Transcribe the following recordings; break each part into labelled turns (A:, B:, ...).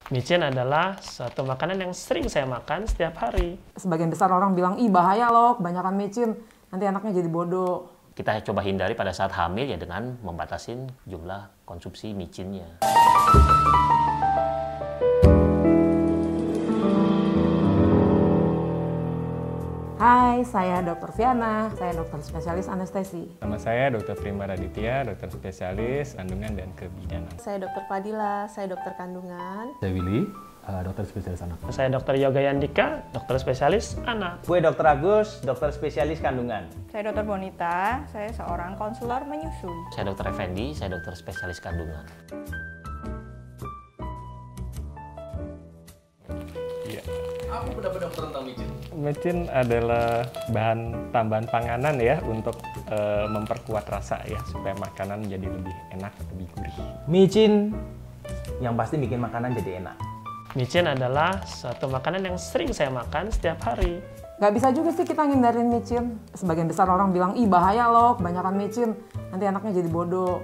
A: Micin adalah suatu makanan yang sering saya makan setiap hari.
B: Sebagian besar orang bilang, ih bahaya loh kebanyakan micin, nanti anaknya jadi bodoh.
C: Kita coba hindari pada saat hamil ya dengan membatasin jumlah konsumsi micinnya.
B: Hai, saya Dr. Viana, saya dokter spesialis anestesi.
D: Nama saya Dr. Prima Raditya, dokter spesialis kandungan dan kebidanan.
E: Saya Dr. Fadila, saya dokter kandungan.
F: Saya Willy, dokter spesialis anak.
A: Saya Dr. Yoga Yandika, dokter spesialis anak.
G: Gue Dr. Agus, dokter spesialis kandungan.
H: Saya Dr. Bonita, saya seorang konselor menyusui.
C: Saya Dr. Effendi, saya dokter spesialis kandungan.
D: Iya.
F: Apa pendapat dokter tentang micin?
D: Micin adalah bahan tambahan panganan ya untuk memperkuat rasa ya supaya makanan jadi lebih enak, lebih gurih.
G: Micin yang pasti bikin makanan jadi enak.
A: Micin adalah suatu makanan yang sering saya makan setiap hari.
B: Gak bisa juga sih kita ngindarin micin. Sebagian besar orang bilang, ih bahaya loh kebanyakan micin, nanti anaknya jadi bodoh.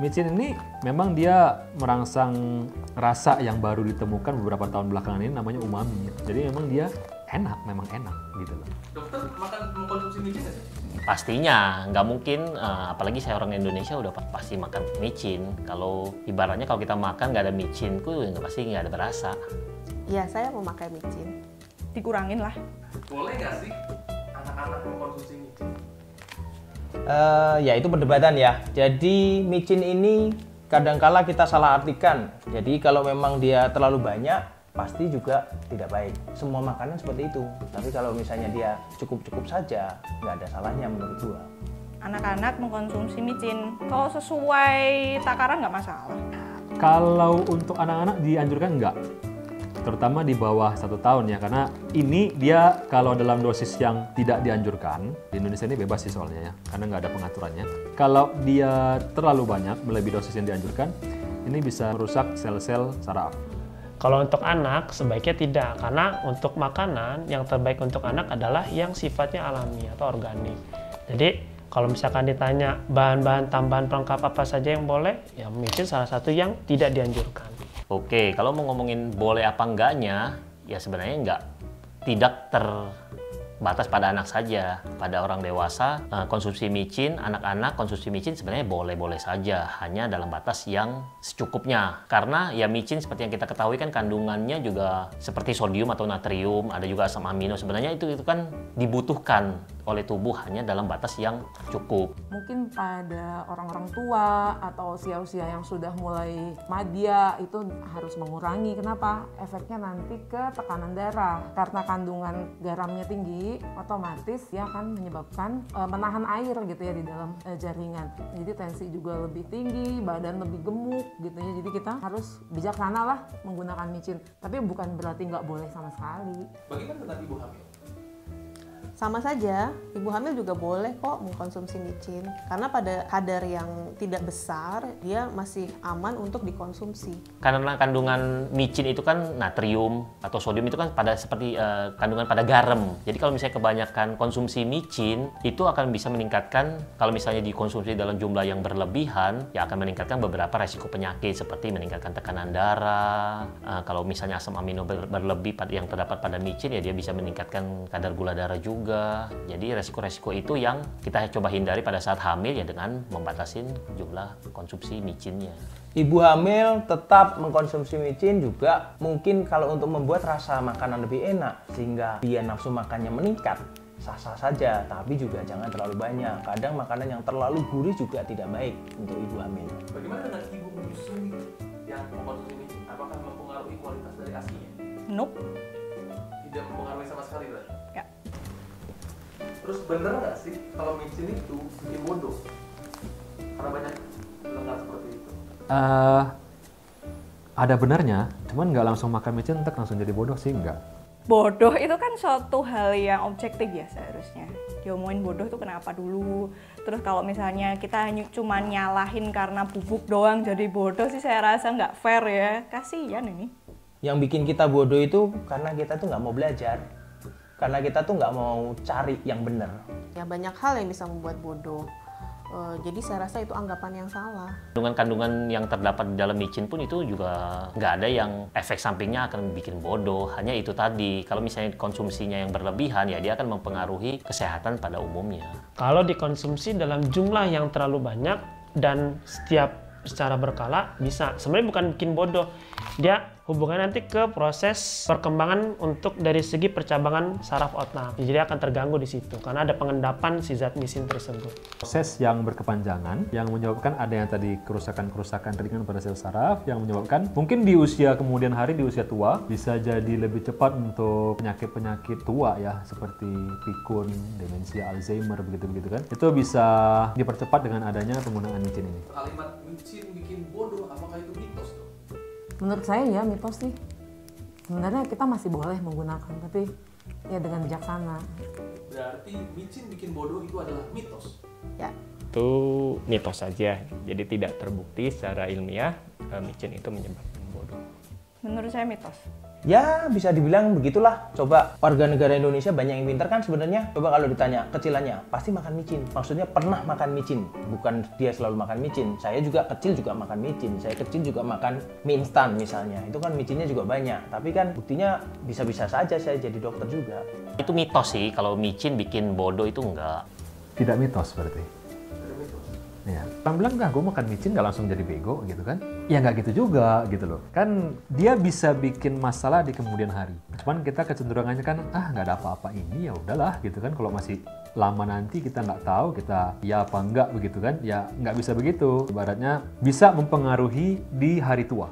F: Micin ini memang dia merangsang rasa yang baru ditemukan beberapa tahun belakangan ini, namanya umami. Jadi memang dia memang enak gitu loh.
I: Dokter mengkonsumsi micin nggak sih?
C: Pastinya, nggak mungkin, apalagi saya orang Indonesia udah pasti makan micin. Kalau ibaratnya kalau kita makan nggak ada micin, pasti nggak ada berasa.
E: Iya, saya memakai micin.
H: Dikurangin lah.
I: Boleh nggak sih anak-anak mengkonsumsi micin?
G: Ya itu perdebatan ya. Jadi micin ini kadangkala kita salah artikan. Jadi kalau memang dia terlalu banyak, pasti juga tidak baik. Semua makanan seperti itu. Tapi kalau misalnya dia cukup-cukup saja, nggak ada salahnya menurut gua.
H: Anak-anak mengkonsumsi micin. Kalau sesuai takaran nggak masalah.
F: Kalau untuk anak-anak dianjurkan enggak, terutama di bawah 1 tahun ya, karena ini dia kalau dalam dosis yang tidak dianjurkan, di Indonesia ini bebas sih soalnya ya, karena nggak ada pengaturannya. Kalau dia terlalu banyak, melebihi dosis yang dianjurkan, ini bisa merusak sel-sel saraf.
A: Kalau untuk anak sebaiknya tidak, karena untuk makanan yang terbaik untuk anak adalah yang sifatnya alami atau organik. Jadi kalau misalkan ditanya bahan-bahan tambahan pelengkap apa saja yang boleh, ya micin salah satu yang tidak dianjurkan.
C: Oke, kalau mau ngomongin boleh apa enggaknya, ya sebenarnya tidak terbatas pada anak saja. Pada orang dewasa, konsumsi micin, anak-anak konsumsi micin sebenarnya boleh-boleh saja, hanya dalam batas yang secukupnya. Karena ya micin seperti yang kita ketahui kan kandungannya juga seperti sodium atau natrium, ada juga asam amino. Sebenarnya itu kan dibutuhkan oleh tubuh hanya dalam batas yang cukup.
B: Mungkin pada orang-orang tua atau usia-usia yang sudah mulai madya itu harus mengurangi. Kenapa? Efeknya nanti ke tekanan darah. Karena kandungan garamnya tinggi, otomatis dia akan menyebabkan menahan air gitu ya di dalam jaringan. Jadi tensi juga lebih tinggi, badan lebih gemuk gitu ya. Jadi kita harus bijaksana lah menggunakan micin. Tapi bukan berarti nggak boleh sama sekali.
I: Bagaimana dengan ibu hamil?
E: Sama saja, ibu hamil juga boleh kok mengkonsumsi micin. Karena pada kadar yang tidak besar, dia masih aman untuk dikonsumsi.
C: Karena kandungan micin itu kan natrium atau sodium itu kan seperti kandungan pada garam. Jadi kalau misalnya kebanyakan konsumsi micin, itu akan bisa meningkatkan, kalau misalnya dikonsumsi dalam jumlah yang berlebihan, ya akan meningkatkan beberapa resiko penyakit seperti meningkatkan tekanan darah. Kalau misalnya asam amino berlebih yang terdapat pada micin, ya dia bisa meningkatkan kadar gula darah juga. Jadi resiko-resiko itu yang kita coba hindari pada saat hamil ya dengan membatasin jumlah konsumsi micinnya.
G: Ibu hamil tetap mengkonsumsi micin juga mungkin kalau untuk membuat rasa makanan lebih enak sehingga dia nafsu makannya meningkat, sah-sah saja, tapi juga jangan terlalu banyak. Kadang makanan yang terlalu gurih juga tidak baik untuk ibu hamil.
I: Bagaimana dengan ibu menyusui yang mengkonsumsi micin? Apakah mempengaruhi kualitas dari ASI-nya?
H: Nope.
I: Tidak mempengaruhi sama sekali berarti?
H: Ya.
I: Terus bener nggak sih kalau micin itu bikin bodoh? Karena banyak dengar seperti itu.
F: Ada benarnya, cuman nggak langsung makan micin entek langsung jadi bodoh sih, enggak.
H: Bodoh itu kan suatu hal yang objektif ya seharusnya. Diomongin bodoh itu kenapa dulu. Terus kalau misalnya kita cuma nyalahin karena bubuk doang jadi bodoh sih saya rasa nggak fair ya. Kasian ini.
G: Yang bikin kita bodoh itu karena kita tuh nggak mau belajar. Karena kita tuh nggak mau cari yang benar.
E: Ya banyak hal yang bisa membuat bodoh. Jadi saya rasa itu anggapan yang salah.
C: Kandungan-kandungan yang terdapat di dalam micin pun itu juga nggak ada yang efek sampingnya akan bikin bodoh. Hanya itu tadi, kalau misalnya konsumsinya yang berlebihan, ya dia akan mempengaruhi kesehatan pada umumnya.
A: Kalau dikonsumsi dalam jumlah yang terlalu banyak dan secara berkala, bisa. Sebenarnya bukan bikin bodoh, dia hubungannya nanti ke proses perkembangan untuk dari segi percabangan saraf otak. Jadi akan terganggu di situ karena ada pengendapan si zat micin tersebut.
F: Proses yang berkepanjangan yang menyebabkan ada yang tadi kerusakan-kerusakan ringan pada sel saraf yang menyebabkan mungkin di usia kemudian hari, di usia tua bisa jadi lebih cepat untuk penyakit-penyakit tua ya, seperti pikun, demensia, Alzheimer, begitu-begitu kan. Itu bisa dipercepat dengan adanya penggunaan micin ini.
I: Kalimat micin bikin bodoh, apakah itu mitos tuh?
B: Menurut saya ya mitos sih. Sebenarnya kita masih boleh menggunakan, tapi ya dengan bijaksana.
I: Berarti micin bikin bodoh itu adalah mitos.
E: Ya.
D: Itu mitos saja, jadi tidak terbukti secara ilmiah micin itu menyebabkan bodoh.
H: Menurut saya mitos.
G: Ya, bisa dibilang begitulah. Coba warga negara Indonesia banyak yang pintar kan sebenarnya. Coba kalau ditanya kecilannya, pasti makan micin. Maksudnya pernah makan micin. Bukan dia selalu makan micin. Saya juga kecil juga makan micin. Saya kecil juga makan mie instan misalnya. Itu kan micinnya juga banyak. Tapi kan buktinya bisa-bisa saja saya jadi dokter juga.
C: Itu mitos sih, kalau micin bikin bodoh itu enggak.
F: Tidak mitos berarti. Ya. Orang bilang, gue makan micin nggak langsung jadi bego gitu kan. Ya nggak gitu juga gitu loh. Kan dia bisa bikin masalah di kemudian hari. Cuman kita kecenderungannya kan, nggak ada apa-apa ini, ya udahlah gitu kan. Kalau masih lama nanti kita nggak tahu, kita ya apa enggak begitu kan. Ya nggak bisa begitu. Ibaratnya bisa mempengaruhi di hari tua.